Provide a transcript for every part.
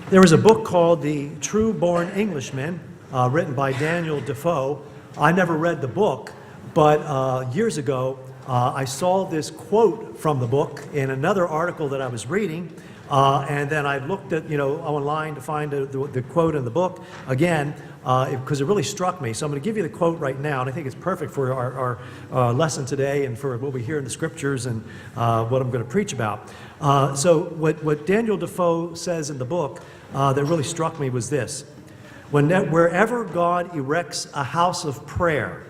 There was a book called The True Born Englishman, written by Daniel Defoe. I never read the book, but years ago, I saw this quote from the book in another article that I was reading, and then I looked at, online to find the quote in the book again, because it really struck me. So I'm going to give you the quote right now, and I think it's perfect for our lesson today and for what we hear in the scriptures and what I'm going to preach about. So what Daniel Defoe says in the book that really struck me was this: wherever God erects a house of prayer,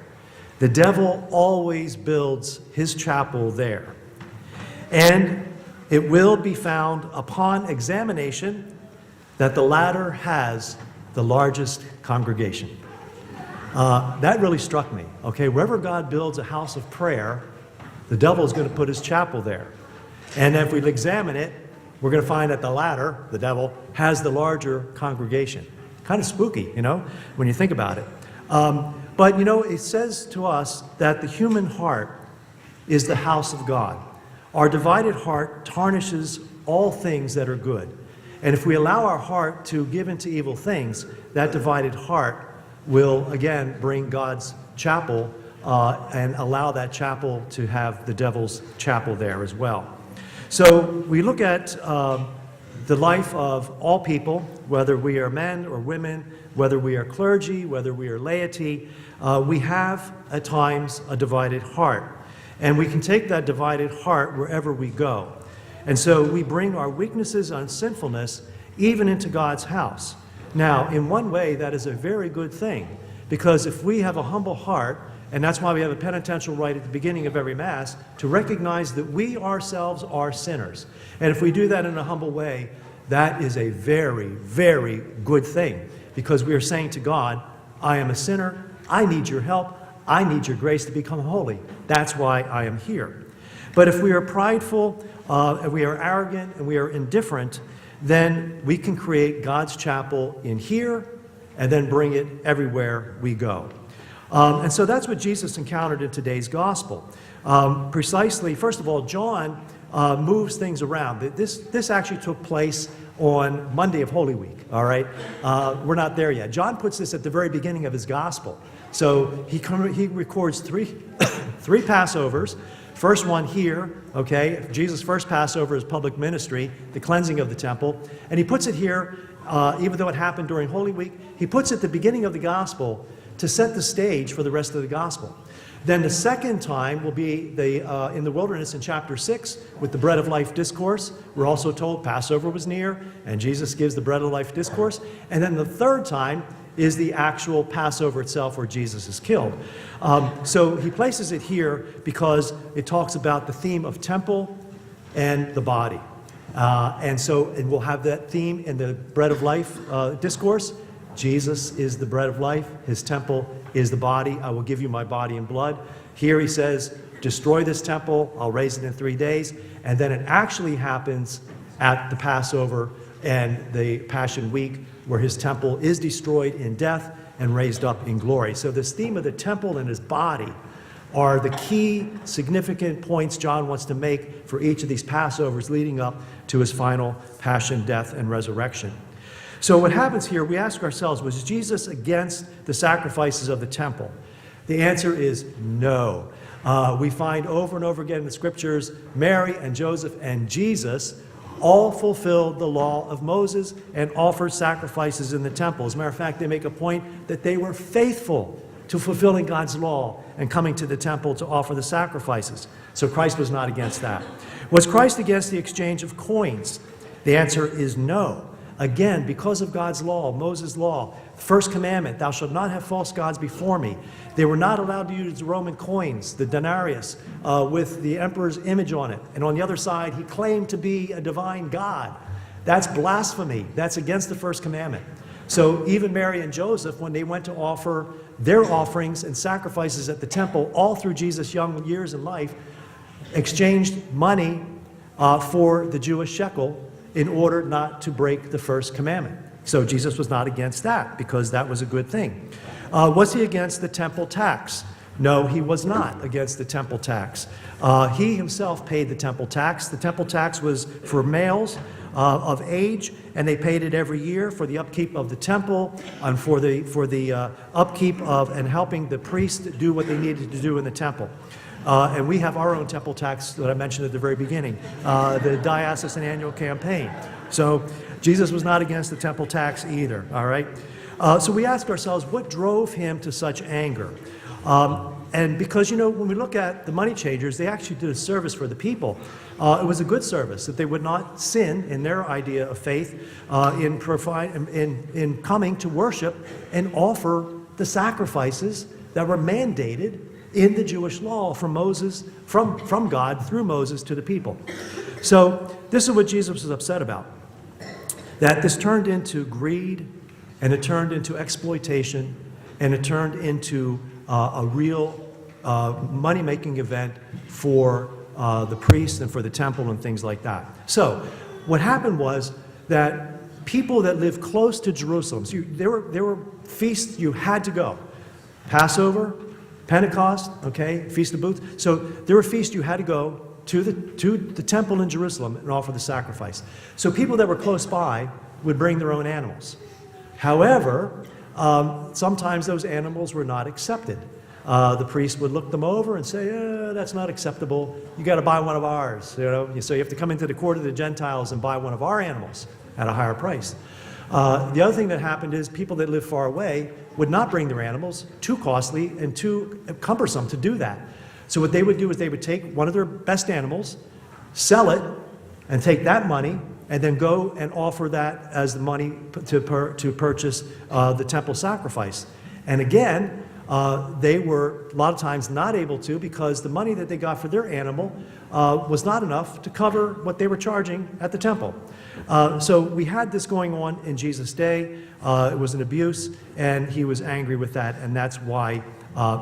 the devil always builds his chapel there. And it will be found upon examination that the latter has the largest congregation. That really struck me. Okay, wherever God builds a house of prayer, the devil is going to put his chapel there. And if we examine it, we're going to find that the latter, the devil, has the larger congregation. Kind of spooky, when you think about it. But it says to us that the human heart is the house of God. Our divided heart tarnishes all things that are good. And if we allow our heart to give into evil things, that divided heart will again bring God's chapel and allow that chapel to have the devil's chapel there as well. So we look at the life of all people, whether we are men or women, whether we are clergy, whether we are laity, we have at times a divided heart. And we can take that divided heart wherever we go. And so we bring our weaknesses and sinfulness even into God's house. Now, in one way, that is a very good thing, because if we have a humble heart, and that's why we have a penitential rite at the beginning of every Mass, to recognize that we ourselves are sinners. And if we do that in a humble way, that is a very, very good thing, because we are saying to God, I am a sinner, I need your help, I need your grace to become holy. That's why I am here. But if we are prideful, and we are arrogant, and we are indifferent, then we can create God's chapel in here and then bring it everywhere we go. And so that's what Jesus encountered in today's gospel. Precisely, first of all, John moves things around. This actually took place on Monday of Holy Week, all right? We're not there yet. John puts this at the very beginning of his gospel. So he records three Passovers. First one here, okay? Jesus' first Passover is public ministry, the cleansing of the temple. And he puts it here, even though it happened during Holy Week, he puts it at the beginning of the gospel to set the stage for the rest of the gospel. Then the second time will be in the wilderness in chapter 6 with the bread of life discourse. We're also told Passover was near, and Jesus gives the bread of life discourse. And then the third time is the actual Passover itself where Jesus is killed. So he places it here because it talks about the theme of temple and the body. And we'll have that theme in the bread of life discourse. Jesus is the bread of life. His temple is the body. I will give you my body and blood. Here he says, destroy this temple. I'll raise it in 3 days. And then it actually happens at the Passover and the Passion Week, where his temple is destroyed in death and raised up in glory. So this theme of the temple and his body are the key significant points John wants to make for each of these Passovers leading up to his final passion, death, and resurrection. So what happens here, we ask ourselves, was Jesus against the sacrifices of the temple? The answer is no. We find over and over again in the scriptures, Mary and Joseph and Jesus all fulfilled the law of Moses and offered sacrifices in the temple. As a matter of fact, they make a point that they were faithful to fulfilling God's law and coming to the temple to offer the sacrifices. So Christ was not against that. Was Christ against the exchange of coins? The answer is no. Again, because of God's law, Moses' law, first commandment, thou shalt not have false gods before me. They were not allowed to use Roman coins, the denarius, with the emperor's image on it. And on the other side, he claimed to be a divine God. That's blasphemy. That's against the first commandment. So even Mary and Joseph, when they went to offer their offerings and sacrifices at the temple, all through Jesus' young years in life, exchanged money for the Jewish shekel in order not to break the first commandment. So Jesus was not against that because that was a good thing. Was he against the temple tax? No, he was not against the temple tax. He himself paid the temple tax. The temple tax was for males of age, and they paid it every year for the upkeep of the temple and for the upkeep of and helping the priests do what they needed to do in the temple. And we have our own temple tax that I mentioned at the very beginning, the diocesan annual campaign. So Jesus was not against the temple tax either, all right? So we ask ourselves, what drove him to such anger? And because, when we look at the money changers, they actually did a service for the people. It was a good service, that they would not sin in their idea of faith in coming to worship and offer the sacrifices that were mandated in the Jewish law from Moses, from God through Moses to the people. So this is what Jesus was upset about, that this turned into greed, and it turned into exploitation, and it turned into a real money-making event for the priests and for the temple and things like that. So what happened was that people that lived close to Jerusalem, so there were feasts you had to go. Passover, Pentecost, okay, Feast of Booths. So there were feasts you had to go to the temple in Jerusalem and offer the sacrifice. So people that were close by would bring their own animals. However, sometimes those animals were not accepted. The priest would look them over and say, that's not acceptable. You got to buy one of ours. So you have to come into the court of the Gentiles and buy one of our animals at a higher price. The other thing that happened is people that lived far away would not bring their animals, too costly and too cumbersome to do that. So what they would do is they would take one of their best animals, sell it, and take that money, and then go and offer that as the money to purchase the temple sacrifice. And again, they were a lot of times not able to, because the money that they got for their animal was not enough to cover what they were charging at the temple. So we had this going on in Jesus' day. It was an abuse, and he was angry with that, and that's why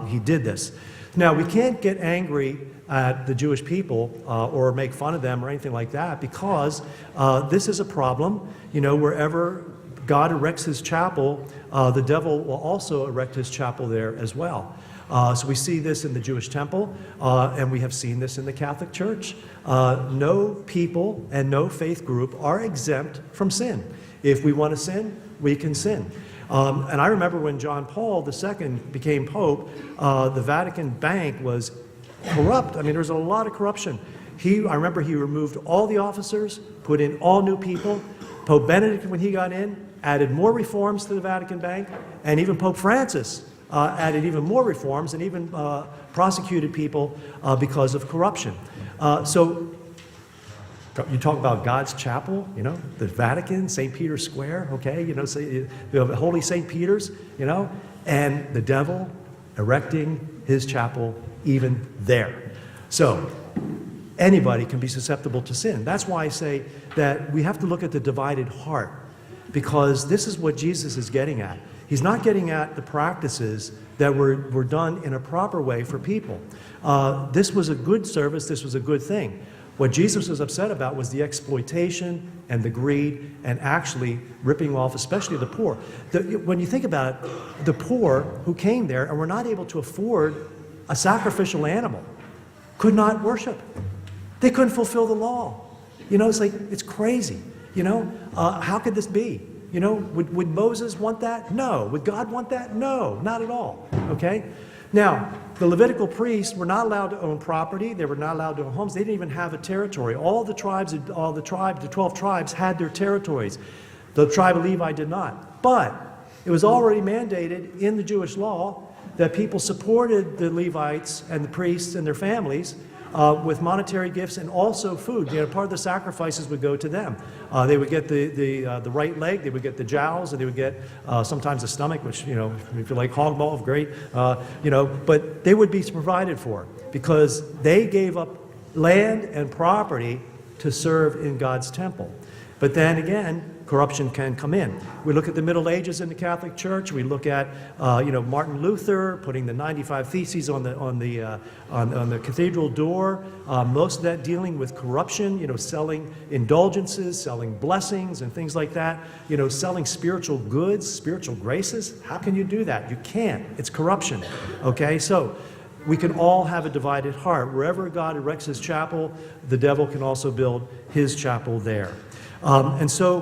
he did this. Now, we can't get angry at the Jewish people or make fun of them or anything like that, because this is a problem. Wherever God erects his chapel, the devil will also erect his chapel there as well. So we see this in the Jewish temple, and we have seen this in the Catholic Church. No people and no faith group are exempt from sin. If we want to sin, we can sin. And I remember when John Paul II became Pope, the Vatican Bank was corrupt. I mean, there was a lot of corruption. I remember he removed all the officers, put in all new people. Pope Benedict, when he got in, added more reforms to the Vatican Bank, and even Pope Francis added even more reforms and even prosecuted people because of corruption. So you talk about God's chapel, the Vatican, St. Peter's Square, okay, Holy St. Peter's, and the devil erecting his chapel even there. So anybody can be susceptible to sin. That's why I say that we have to look at the divided heart, because this is what Jesus is getting at. He's not getting at the practices that were done in a proper way for people. This was a good service. This was a good thing. What Jesus was upset about was the exploitation and the greed and actually ripping off, especially the poor. When you think about it, the poor who came there and were not able to afford a sacrificial animal could not worship. They couldn't fulfill the law. It's crazy. How could this be? Would Moses want that? No. Would God want that? No, not at all. Okay? Now, the Levitical priests were not allowed to own property. They were not allowed to own homes. They didn't even have a territory. The 12 tribes had their territories. The tribe of Levi did not. But it was already mandated in the Jewish law that people supported the Levites and the priests and their families with monetary gifts and also food. Part of the sacrifices would go to them. They would get the right leg, they would get the jowls, and they would get sometimes the stomach, which, if you like hog maw, great, but they would be provided for because they gave up land and property to serve in God's temple. But then again, corruption can come in. We look at the Middle Ages in the Catholic Church. We look at, Martin Luther putting the 95 Theses on the cathedral door. Most of that dealing with corruption. Selling indulgences, selling blessings, and things like that. Selling spiritual goods, spiritual graces. How can you do that? You can't. It's corruption. Okay, so we can all have a divided heart. Wherever God erects his chapel, the devil can also build his chapel there. And so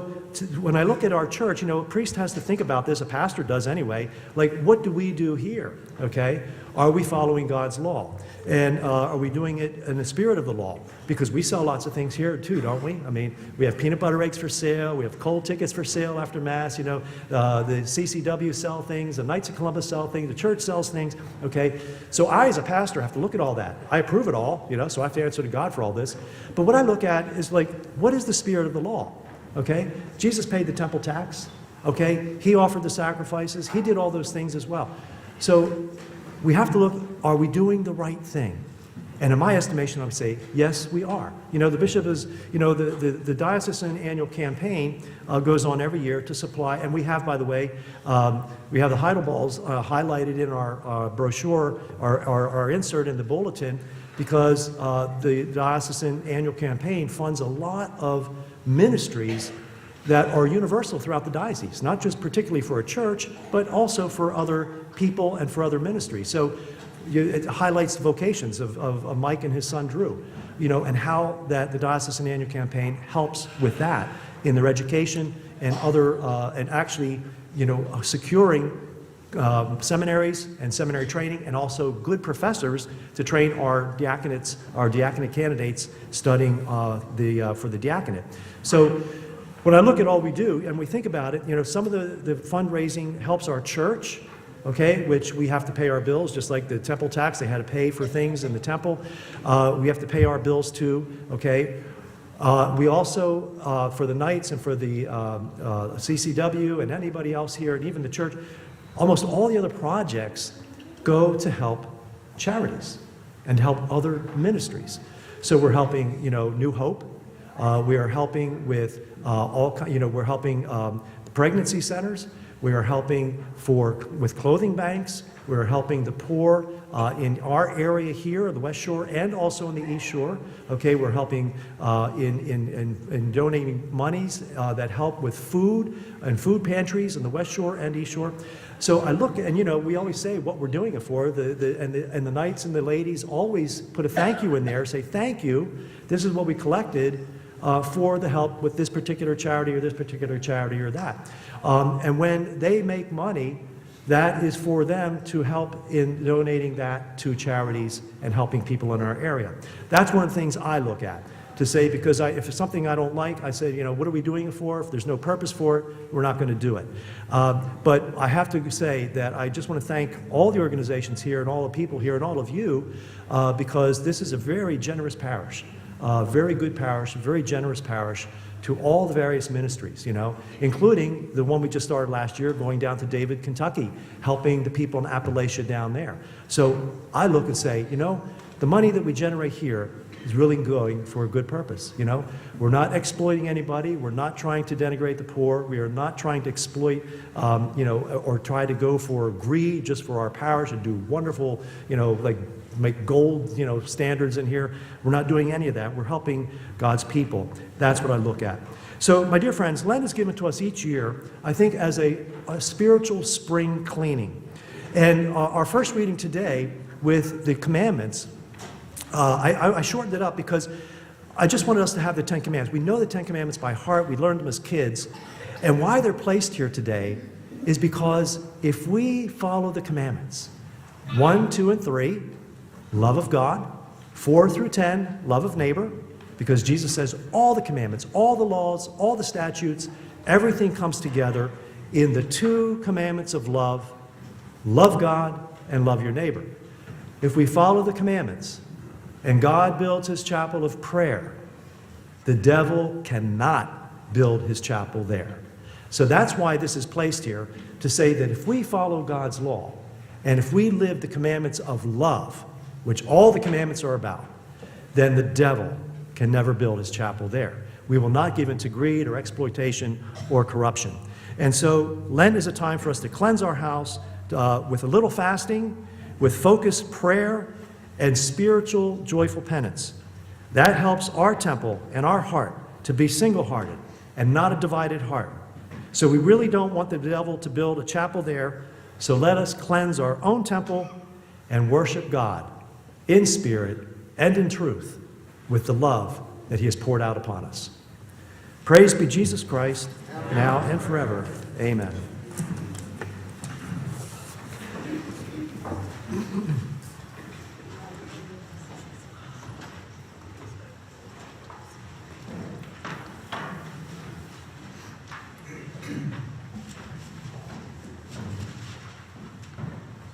when I look at our church, a priest has to think about this, a pastor does anyway, like, what do we do here, okay? Are we following God's law? And are we doing it in the spirit of the law? Because we sell lots of things here too, don't we? I mean, we have peanut butter eggs for sale, we have coal tickets for sale after Mass, the CCW sell things, the Knights of Columbus sell things, the church sells things, okay? So I, as a pastor, have to look at all that. I approve it all, so I have to answer to God for all this. But what I look at is like, what is the spirit of the law? Okay? Jesus paid the temple tax, okay? He offered the sacrifices, he did all those things as well. So we have to look, are we doing the right thing? And in my estimation, I would say, yes, we are. The bishop is, the diocesan annual campaign goes on every year to supply, and we have, by the way, we have the Heidelballs highlighted in our brochure, our insert in the bulletin, because the diocesan annual campaign funds a lot of ministries that are universal throughout the diocese, not just particularly for a church, but also for other people and for other ministries. So it highlights the vocations of Mike and his son Drew, and how that the diocesan annual campaign helps with that in their education and other, and actually, securing seminaries and seminary training, and also good professors to train our diaconate candidates studying for the diaconate. So when I look at all we do and we think about it, some of the fundraising helps our church, okay, which we have to pay our bills, just like the temple tax, they had to pay for things in the temple. We have to pay our bills too, okay. We also, for the Knights and for the CCW and anybody else here, and even the church, almost all the other projects go to help charities and help other ministries. So we're helping, New Hope. We are helping with we're helping pregnancy centers. We are helping with clothing banks. We're helping the poor in our area here, the West Shore, and also in the East Shore. Okay, we're helping in donating monies that help with food and food pantries in the West Shore and East Shore. So I look, and we always say what we're doing it for. And the knights and the ladies always put a thank you in there. Say thank you. This is what we collected for the help with this particular charity or this particular charity or that. And when they make money, that is for them to help in donating that to charities and helping people in our area. That's one of the things I look at to say, because if it's something I don't like, I say, what are we doing it for? If there's no purpose for it, we're not going to do it. But I have to say that I just want to thank all the organizations here and all the people here and all of you, because this is a very generous parish, very good parish, very generous parish, to all the various ministries, including the one we just started last year, going down to David, Kentucky, helping the people in Appalachia down there. So I look and say, the money that we generate here is really going for a good purpose. We're not exploiting anybody. We're not trying to denigrate the poor. We are not trying to exploit, or try to go for greed just for our parish and do wonderful, like make gold, standards in here. We're not doing any of that. We're helping God's people. That's what I look at. So, my dear friends, Lent is given to us each year, I think, as a spiritual spring cleaning. And our first reading today with the commandments, I shortened it up because I just wanted us to have the Ten Commandments. We know the Ten Commandments by heart. We learned them as kids. And why they're placed here today is because if we follow the commandments, 1, 2, and 3, love of God, 4 through 10, love of neighbor, because Jesus says all the commandments, all the laws, all the statutes, everything comes together in the 2 commandments of love, love God and love your neighbor. If we follow the commandments and God builds his chapel of prayer, the devil cannot build his chapel there. So that's why this is placed here, to say that if we follow God's law and if we live the commandments of love, which all the commandments are about, then the devil can never build his chapel there. We will not give in to greed or exploitation or corruption. And so Lent is a time for us to cleanse our house with a little fasting, with focused prayer, and spiritual joyful penance. That helps our temple and our heart to be single-hearted and not a divided heart. So we really don't want the devil to build a chapel there, so let us cleanse our own temple and worship God in spirit and in truth, with the love that he has poured out upon us. Praise be Jesus Christ, now and forever. Amen.